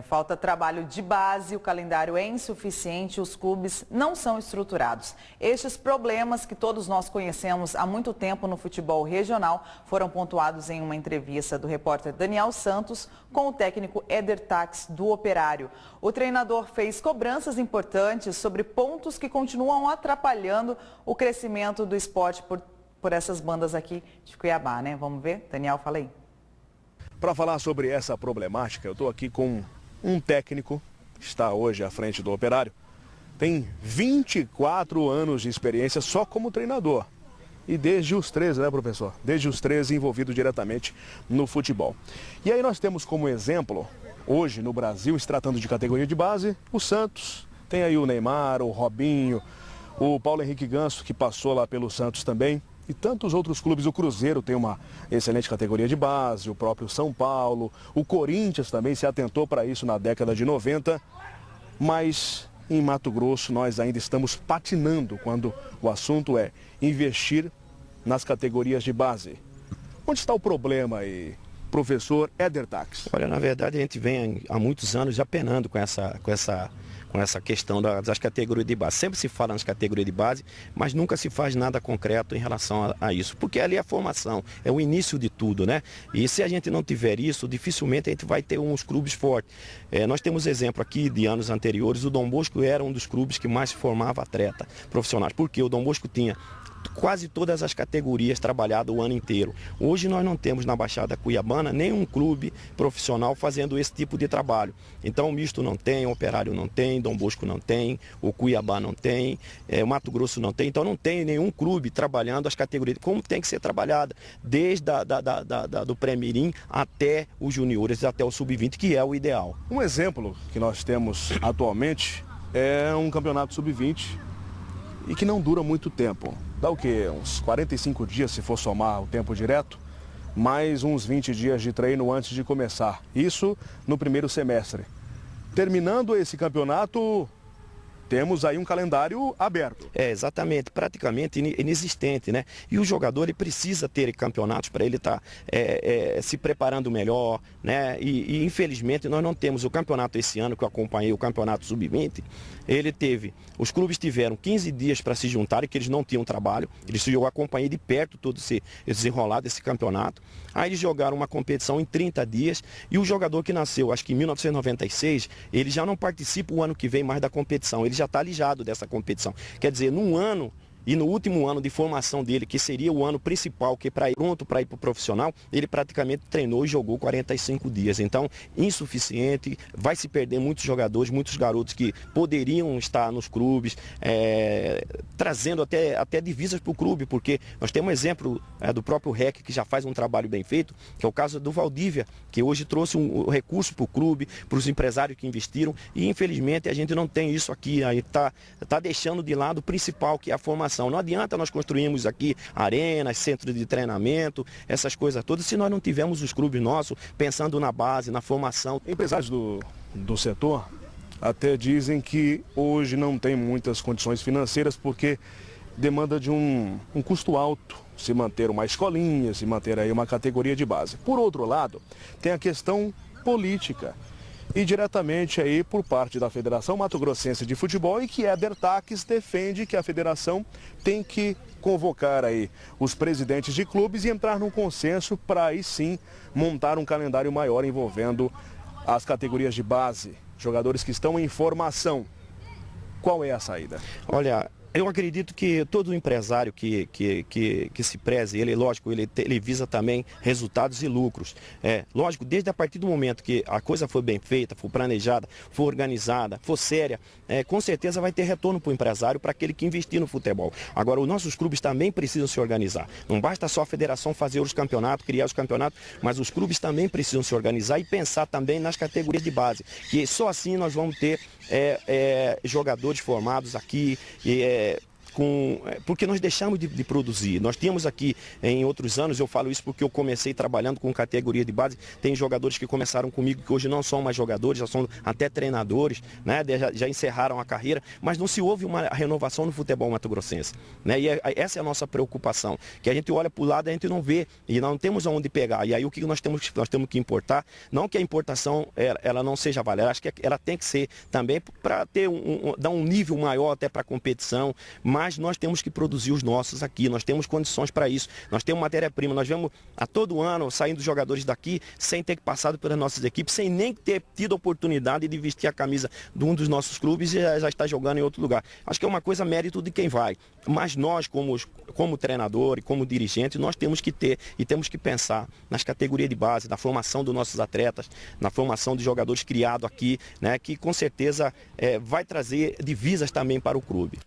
Falta trabalho de base, o calendário é insuficiente, os clubes não são estruturados. Estes problemas que todos nós conhecemos há muito tempo no futebol regional foram pontuados em uma entrevista do repórter Daniel Santos com o técnico Éder Taques do Operário. O treinador fez cobranças importantes sobre pontos que continuam atrapalhando o crescimento do esporte por essas bandas aqui de Cuiabá, né? Vamos ver? Daniel, fala aí. Para falar sobre essa problemática, eu estou aqui com um técnico que está hoje à frente do Operário. Tem 24 anos de experiência só como treinador. E desde os 13, né, professor? Desde os 13 envolvido diretamente no futebol. E aí nós temos como exemplo, hoje no Brasil, se tratando de categoria de base, o Santos. Tem aí o Neymar, o Robinho, o Paulo Henrique Ganso, que passou lá pelo Santos também. E tantos outros clubes, o Cruzeiro tem uma excelente categoria de base, o próprio São Paulo, o Corinthians também se atentou para isso na década de 90, mas em Mato Grosso nós ainda estamos patinando quando o assunto é investir nas categorias de base. Onde está o problema aí, professor Éder Taques? Olha, na verdade a gente vem há muitos anos já penando com essa questão das categorias de base. Sempre se fala nas categorias de base, mas nunca se faz nada concreto em relação a isso. Porque ali é a formação, é o início de tudo, né? E se a gente não tiver isso, dificilmente a gente vai ter uns clubes fortes. Nós temos exemplo aqui de anos anteriores, o Dom Bosco era um dos clubes que mais formava atleta profissionais. Porque o Dom Bosco tinha quase todas as categorias trabalhadas o ano inteiro. Hoje nós não temos na Baixada Cuiabana nenhum clube profissional fazendo esse tipo de trabalho. Então o Misto não tem, o Operário não tem, Dom Bosco não tem, o Cuiabá não tem, o Mato Grosso não tem. Então não tem nenhum clube trabalhando as categorias como tem que ser trabalhada, desde do pré-mirim até os juniores, até o sub-20, que é o ideal. Um exemplo que nós temos atualmente é um campeonato sub-20 e que não dura muito tempo. Dá o quê? Uns 45 dias se for somar o tempo direto, mais uns 20 dias de treino antes de começar. Isso no primeiro semestre. Terminando esse campeonato, temos aí um calendário aberto. Exatamente, praticamente inexistente, né? E o jogador ele precisa ter campeonatos para ele estar se preparando melhor, né? E infelizmente nós não temos o campeonato esse ano, que eu acompanhei o campeonato sub-20, os clubes tiveram 15 dias para se juntarem, que eles não tinham trabalho, eu acompanhei de perto todo esse desenrolar desse campeonato. Aí eles jogaram uma competição em 30 dias e o jogador que nasceu, acho que em 1996, ele já não participa o ano que vem mais da competição, ele já está alijado dessa competição. Quer dizer, num ano e no último ano de formação dele, que seria o ano principal, que é pronto para ir para o profissional, ele praticamente treinou e jogou 45 dias. Então, insuficiente, vai se perder muitos jogadores, muitos garotos que poderiam estar nos clubes, trazendo até divisas para o clube, porque nós temos um exemplo do próprio REC, que já faz um trabalho bem feito, que é o caso do Valdívia, que hoje trouxe um recurso para o clube, para os empresários que investiram, e infelizmente a gente não tem isso aqui, aí tá deixando de lado o principal, que é a formação. Não adianta nós construirmos aqui arenas, centros de treinamento, essas coisas todas, se nós não tivermos os clubes nossos pensando na base, na formação. Empresários do setor até dizem que hoje não tem muitas condições financeiras porque demanda de um custo alto se manter uma escolinha, se manter aí uma categoria de base. Por outro lado, tem a questão política. E diretamente aí por parte da Federação Mato Grossense de Futebol, e que Éder Taques defende que a federação tem que convocar aí os presidentes de clubes e entrar num consenso para aí sim montar um calendário maior envolvendo as categorias de base, jogadores que estão em formação. Qual é a saída? Olha, eu acredito que todo empresário que se preze, ele visa também resultados e lucros. Lógico, desde a partir do momento que a coisa foi bem feita, for planejada, for organizada, for séria, com certeza vai ter retorno para o empresário, para aquele que investir no futebol. Agora, os nossos clubes também precisam se organizar. Não basta só a federação fazer os campeonatos, criar os campeonatos, mas os clubes também precisam se organizar e pensar também nas categorias de base, que só assim nós vamos ter jogadores formados aqui, porque nós deixamos de produzir. Nós tínhamos aqui em outros anos, eu falo isso porque eu comecei trabalhando com categoria de base, tem jogadores que começaram comigo que hoje não são mais jogadores, já são até treinadores, né? Já encerraram a carreira, mas não se houve uma renovação no futebol mato-grossense, né? E essa é a nossa preocupação, que a gente olha para o lado e a gente não vê e não temos aonde pegar. E aí o que nós temos que importar, não que a importação ela não seja válida, acho que ela tem que ser também para ter dar um nível maior até para a competição, mas nós temos que produzir os nossos aqui, nós temos condições para isso, nós temos matéria-prima, nós vemos a todo ano saindo jogadores daqui sem ter passado pelas nossas equipes, sem nem ter tido a oportunidade de vestir a camisa de um dos nossos clubes e já está jogando em outro lugar. Acho que é uma coisa mérito de quem vai, mas nós como treinador e como dirigente, nós temos que ter e temos que pensar nas categorias de base, na formação dos nossos atletas, na formação de jogadores criados aqui, né, que com certeza vai trazer divisas também para o clube.